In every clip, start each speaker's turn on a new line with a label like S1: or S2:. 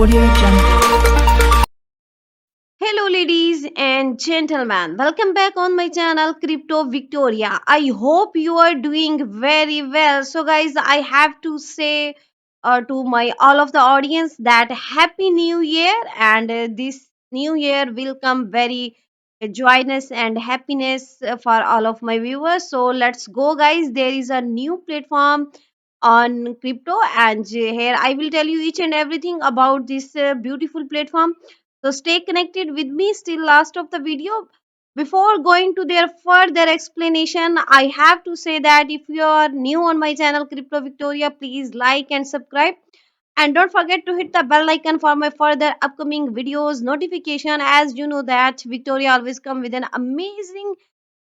S1: Audio Jungle.
S2: Hello, ladies and gentlemen. Welcome back on my channel, Crypto Victoria. I hope you are doing very well. So, guys, I have to say to my all of the audience that Happy New Year, and this new year will come very joyous and happiness for all of my viewers. So, let's go, guys. There is a new platform on crypto, and here I will tell you each and everything about this beautiful platform, so stay connected with me still last of the video. Before going to their further explanation, I have to say that if you are new on my channel Crypto Victoria, please like and subscribe. And don't forget to hit the bell icon for my further upcoming videos notification. As you know that Victoria always come with an amazing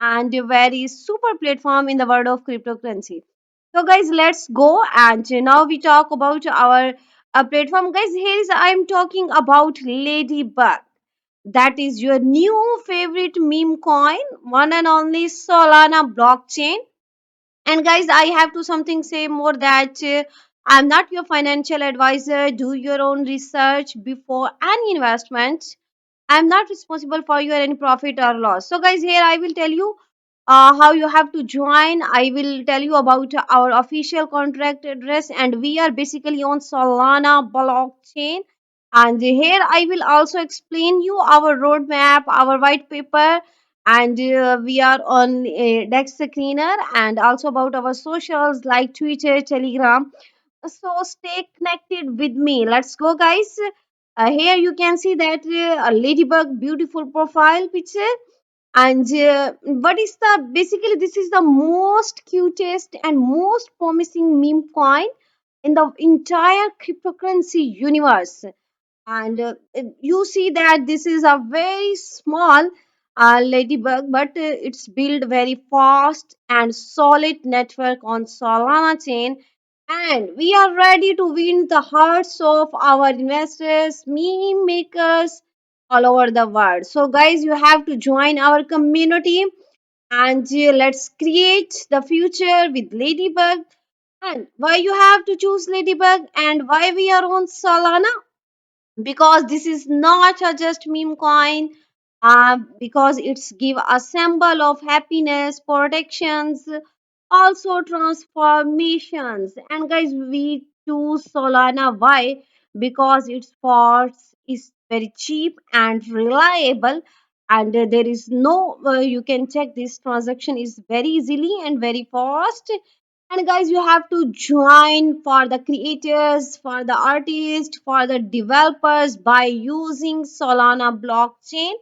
S2: and a very super platform in the world of cryptocurrency. So guys, let's go, and now we talk about our platform. Guys, here is I'm talking about Ladybug. That is your new favorite meme coin, one and only Solana blockchain. And guys, I have to something say more that I'm not your financial advisor. Do your own research before any investment. I'm not responsible for your any profit or loss. So guys, here I will tell you how you have to join. I will tell you about our official contract address, and we are basically on Solana blockchain. And here I will also explain you our roadmap, our white paper, and we are on Dex Screener, and also about our socials like Twitter, Telegram. So stay connected with me. Let's go, guys. Here you can see that a ladybug beautiful profile picture, and what is the basically this is the most cutest and most promising meme coin in the entire cryptocurrency universe. And you see that this is a very small ladybug, but it's built very fast and solid network on Solana chain, and we are ready to win the hearts of our investors, meme makers all over the world. So guys, you have to join our community, and let's create the future with Ladybug. And why you have to choose Ladybug and why we are on Solana? Because this is not a just meme coin, because it's give a symbol of happiness, protections, also transformations. And guys, we choose Solana. Why? Because its force is very cheap and reliable, and there is no you can check this transaction is very easily and very fast. And guys, you have to join for the creators, for the artists, for the developers by using Solana blockchain.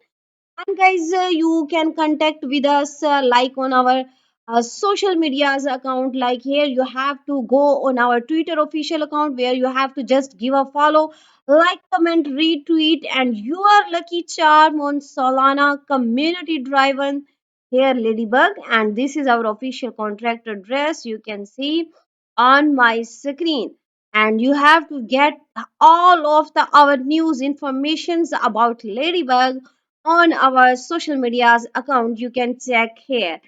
S2: And guys, you can contact with us like on our social medias account. Like here, you have to go on our Twitter official account where you have to just give a follow, like, comment, retweet, and your lucky charm on Solana community driven here Ladybug. And this is our official contract address. You can see on my screen. And you have to get all of the our news informations about Ladybug on our social medias account. You can check here.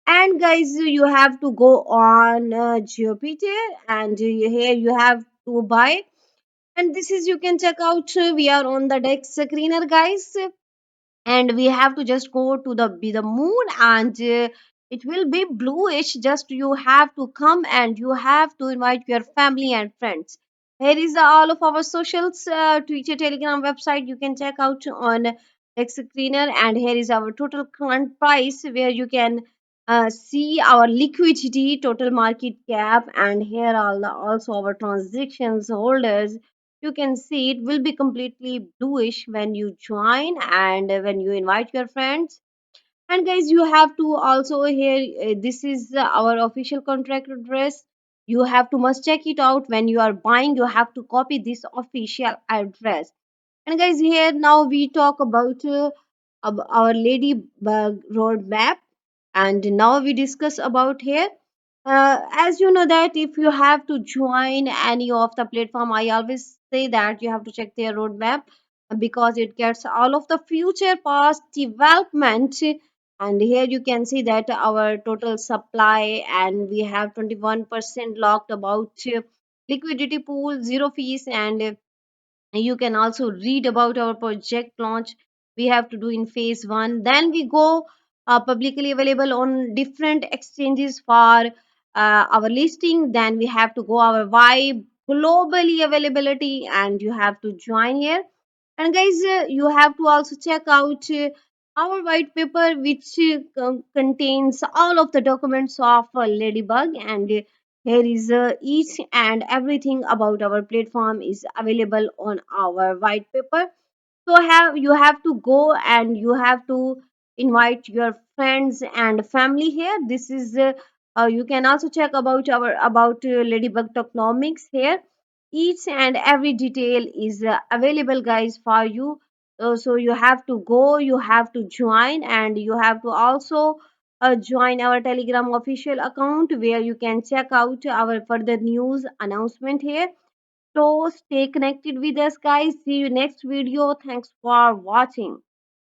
S2: And guys, you have to go on Jupiter, and here you have to buy. And this is you can check out. We are on the Dex screener, guys, and we have to just go to the moon, and it will be bluish. Just you have to come and you have to invite your family and friends. Here is all of our socials, Twitter, Telegram, website. You can check out on Dex screener, and here is our total current price where you can see our liquidity, total market cap, and here are also our transactions holders. You can see it will be completely bluish when you join and when you invite your friends. And guys, you have to also here, this is our official contract address. You have to must check it out when you are buying. You have to copy this official address. And guys, here now we talk about our ladybug roadmap, and now we discuss about here. As you know that if you have to join any of the platform, I always say that you have to check their roadmap, because it gets all of the future past development. And here you can see that our total supply, and we have 21% locked about liquidity pool, zero fees, and You can also read about our project launch we have to do in phase 1. Then we go publicly available on different exchanges for our listing. Then we have to go our vibe globally availability, and you have to join here. And guys, you have to also check out our white paper, which contains all of the documents of Ladybug. And here is each and everything about our platform is available on our white paper. So have you have to go and you have to invite your friends and family here. This is you can also check about Ladybug tokenomics here. Each and every detail is available, guys, for you. So you have to go, you have to join, and you have to also join our Telegram official account where you can check out our further news announcement here. So stay connected with us, guys. See you next video. Thanks for watching.